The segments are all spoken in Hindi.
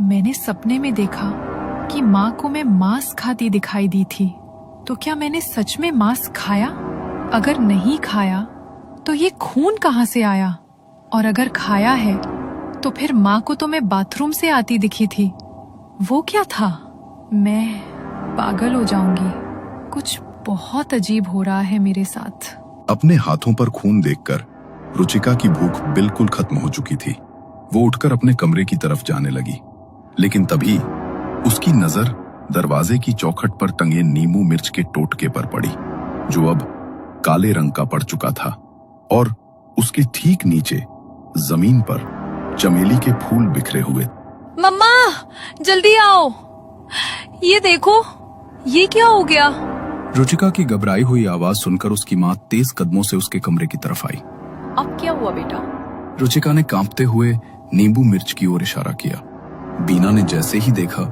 मैंने सपने में देखा कि माँ को मैं मांस खाती दिखाई दी थी। तो क्या मैंने सच में मांस खाया? अगर नहीं खाया तो ये खून कहाँ से आया? और अगर खाया है तो फिर माँ को तो मैं बाथरूम से आती दिखी थी। वो क्या था? मैं पागल हो जाऊंगी। कुछ बहुत अजीब हो रहा है मेरे साथ। अपने हाथों पर खून देखकर रुचिका की भूख बिल्कुल खत्म हो चुकी थी। वो उठकर अपने कमरे की तरफ जाने लगी, लेकिन तभी उसकी नजर दरवाजे की चौखट पर टंगे नींबू मिर्च के टोटके पर पड़ी, जो अब काले रंग का पड़ चुका था। और उसके ठीक नीचे जमीन पर चमेली के फूल बिखरे हुए। मम्मा, जल्दी आओ, ये देखो, ये क्या हो गया? रुचिका की घबराई हुई आवाज सुनकर उसकी माँ तेज कदमों से उसके कमरे की तरफ आई। अब क्या हुआ बेटा? रुचिका ने कांपते हुए नींबू मिर्च की ओर इशारा किया। बीना ने जैसे ही देखा,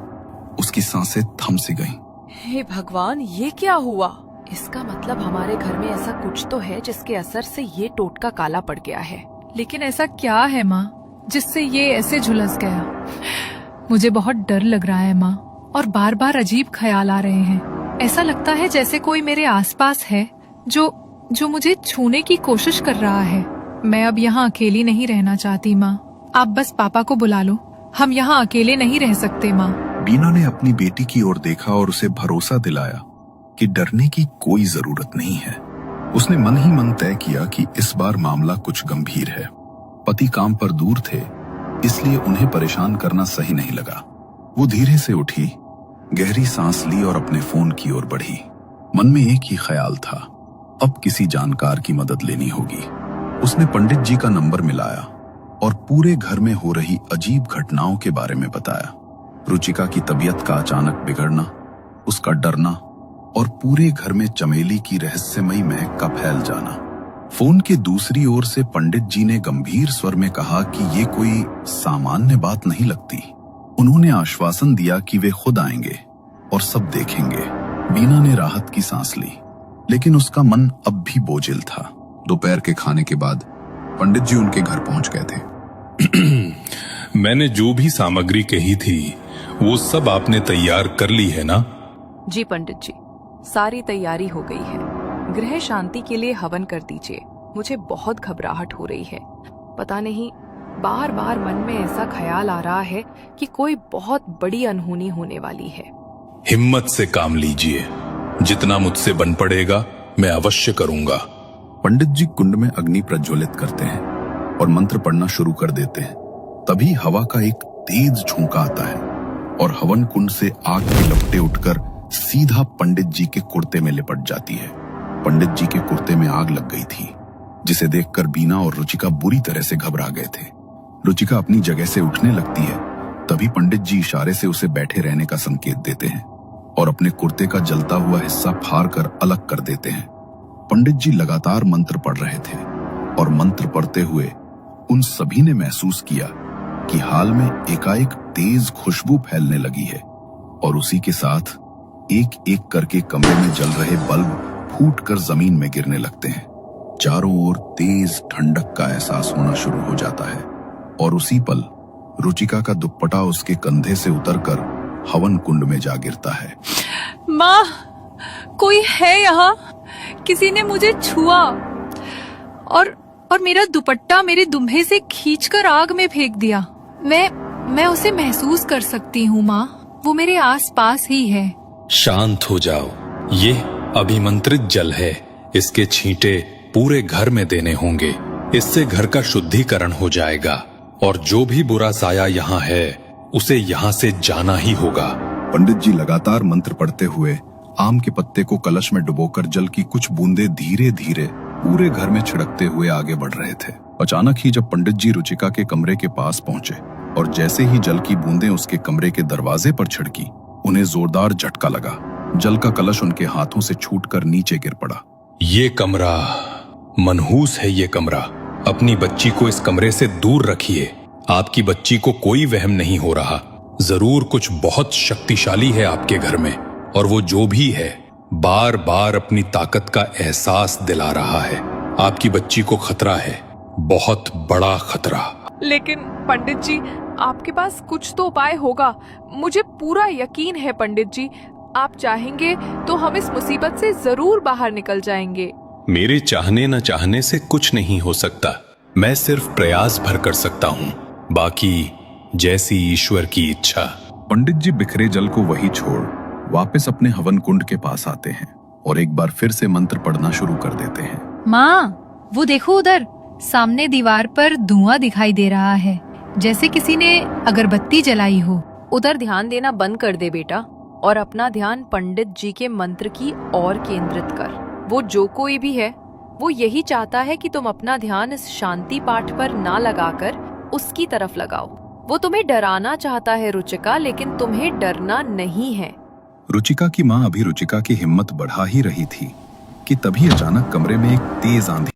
उसकी सांसें थम सी गईं। हे भगवान, ये क्या हुआ? इसका मतलब हमारे घर में ऐसा कुछ तो है जिसके असर से ये टोटका काला पड़ गया है। लेकिन ऐसा क्या है माँ जिससे ये ऐसे झुलस गया? मुझे बहुत डर लग रहा है माँ, और बार बार अजीब ख्याल आ रहे हैं। ऐसा लगता है जैसे कोई मेरे आसपास है जो मुझे छूने की कोशिश कर रहा है। मैं अब यहाँ अकेली नहीं रहना चाहती माँ। आप बस पापा को बुला लो, हम यहाँ अकेले नहीं रह सकते माँ। बीना ने अपनी बेटी की ओर देखा और उसे भरोसा दिलाया कि डरने की कोई जरूरत नहीं है। उसने मन ही मन तय किया कि इस बार मामला कुछ गंभीर है। पति काम पर दूर थे, इसलिए उन्हें परेशान करना सही नहीं लगा। वो धीरे से उठी, गहरी सांस ली और अपने फोन की ओर बढ़ी। मन में एक ही ख्याल था, अब किसी जानकार की मदद लेनी होगी। उसने पंडित जी का नंबर मिलाया और पूरे घर में हो रही अजीब घटनाओं के बारे में बताया। रुचिका की तबीयत का अचानक बिगड़ना, उसका डरना और पूरे घर में चमेली की रहस्यमयी महक का फैल जाना। फोन के दूसरी ओर से पंडित जी ने गंभीर स्वर में कहा कि ये कोई सामान्य बात नहीं लगती। उन्होंने आश्वासन दिया कि वे खुद आएंगे और सब देखेंगे। बीना ने राहत की सांस ली, लेकिन उसका मन अब भी बोझिल था। दोपहर के खाने के बाद पंडित जी उनके घर पहुंच गए थे। मैंने जो भी सामग्री कही थी वो सब आपने तैयार कर ली है ना? जी पंडित जी, सारी तैयारी हो गई है। गृह शांति के लिए हवन कर दीजिए। मुझे बहुत घबराहट हो रही है। पता नहीं, बार बार मन में ऐसा ख्याल आ रहा है कि कोई बहुत बड़ी अनहोनी होने वाली है। हिम्मत से काम लीजिए, जितना मुझसे बन पड़ेगा मैं अवश्य करूंगा। पंडित जी कुंड में अग्नि प्रज्वलित करते हैं और मंत्र पढ़ना शुरू कर देते हैं। तभी हवा का एक तेज झोंका आता है और हवन कुंड से आग की लपटें उठकर सीधा पंडित जी के कुर्ते में लिपट जाती है। पंडित जी के कुर्ते में आग लग गई थी, जिसे देखकर बीना और रुचिका बुरी तरह से घबरा गए थे। रुचिका अपनी जगह से उठने लगती है, तभी पंडित जी इशारे से उसे बैठे रहने का संकेत देते हैं और अपने कुर्ते का जलता हुआ हिस्सा फाड़ कर अलग कर देते हैं। पंडित जी लगातार मंत्र पढ़ रहे थे और मंत्र पढ़ते हुए उन सभी ने महसूस किया कि हाल में एकाएक तेज खुशबू फैलने लगी है और उसी के साथ एक एक करके कमरे में जल रहे बल्ब फूटकर जमीन में गिरने लगते हैं। चारों ओर तेज ठंडक का एहसास होना शुरू हो जाता है और उसी पल रुचिका का दुपट्टा उसके कंधे से उतरकर हवन कुंड में जा गिरता है। माँ, कोई है यहाँ? किसी ने मुझे छुआ और मेरा दुपट्टा मेरे दुम्हे से खींचकर आग में फेंक दिया। मैं उसे महसूस कर सकती हूँ माँ, वो मेरे आसपास ही है। शांत हो जाओ, ये अभिमंत्रित जल है। इसके छींटे पूरे घर में देने होंगे। इससे घर का शुद्धिकरण हो जाएगा और जो भी बुरा साया यहाँ है उसे यहाँ से जाना ही होगा। पंडित जी लगातार मंत्र पढ़ते हुए आम के पत्ते को कलश में डुबोकर जल की कुछ बूंदें धीरे धीरे पूरे घर में छिड़कते हुए आगे बढ़ रहे थे। अचानक ही जब पंडित जी रुचिका के कमरे के पास पहुंचे और जैसे ही जल की बूंदें उसके कमरे के दरवाजे पर छिड़की, उन्हें जोरदार झटका लगा। जल का कलश उनके हाथों से छूटकर नीचे गिर पड़ा। ये कमरा मनहूस है। ये कमरा, अपनी बच्ची को इस कमरे से दूर रखिए। आपकी बच्ची को कोई वहम नहीं हो रहा। जरूर कुछ बहुत शक्तिशाली है आपके घर में, और वो जो भी है बार बार अपनी ताकत का एहसास दिला रहा है। आपकी बच्ची को खतरा है, बहुत बड़ा खतरा। लेकिन पंडित जी, आपके पास कुछ तो उपाय होगा। मुझे पूरा यकीन है पंडित जी, आप चाहेंगे तो हम इस मुसीबत से जरूर बाहर निकल जाएंगे। मेरे चाहने न चाहने से कुछ नहीं हो सकता, मैं सिर्फ प्रयास भर कर सकता हूँ, बाकी जैसी ईश्वर की इच्छा। पंडित जी बिखरे जल को वही छोड़ वापस अपने हवन कुंड के पास आते हैं और एक बार फिर से मंत्र पढ़ना शुरू कर देते हैं। माँ, वो देखो उधर सामने दीवार पर धुआं दिखाई दे रहा है, जैसे किसी ने अगरबत्ती जलाई हो। उधर ध्यान देना बंद कर दे बेटा और अपना ध्यान पंडित जी के मंत्र की ओर केंद्रित कर। वो जो कोई भी है, वो यही चाहता है कि तुम अपना ध्यान इस शांति पाठ पर ना लगाकर उसकी तरफ लगाओ। वो तुम्हें डराना चाहता है रुचिका, लेकिन तुम्हें डरना नहीं है। रुचिका की माँ अभी रुचिका की हिम्मत बढ़ा ही रही थी कि तभी अचानक कमरे में एक तेज आंधी